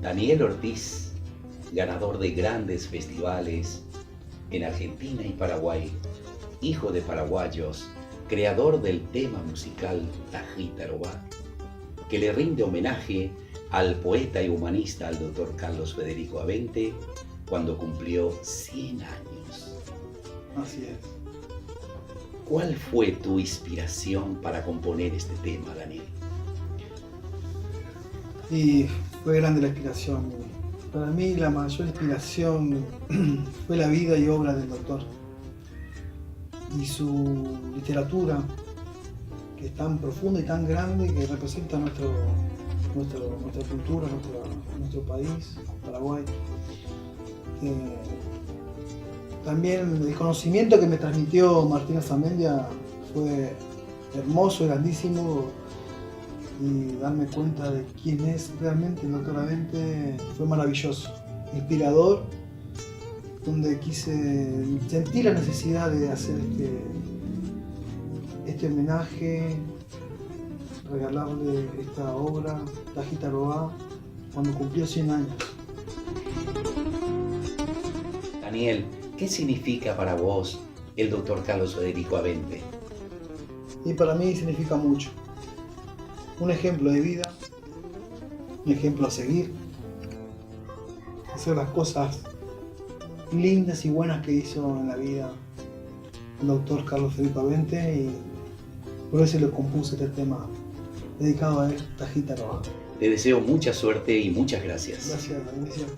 Daniel Ortiz, ganador de grandes festivales en Argentina y Paraguay, hijo de paraguayos, creador del tema musical Tajita Arobá, que le rinde homenaje al poeta y humanista, al doctor Carlos Federico Avente, cuando cumplió 100 años. Así es. ¿Cuál fue tu inspiración para componer este tema, Daniel? Y fue grande la inspiración. Para mí la mayor inspiración fue la vida y obra del doctor. Y su literatura, que es tan profunda y tan grande, que representa nuestra cultura, nuestro país, Paraguay. También el conocimiento que me transmitió Martín Azamendia fue hermoso, grandísimo, y darme cuenta de quién es realmente el doctor Avente fue maravilloso, inspirador, donde quise sentir la necesidad de hacer este homenaje, regalarle esta obra, Tajita Arobá, cuando cumplió 100 años. Daniel, ¿qué significa para vos el doctor Carlos Federico Avente? Y para mí significa mucho. Un ejemplo de vida, un ejemplo a seguir, hacer las cosas lindas y buenas que hizo en la vida el doctor Carlos Federico Avente, y por eso le compuse este tema dedicado a él, Tajita Arobá. Te deseo mucha suerte y muchas gracias. Gracias, bendición.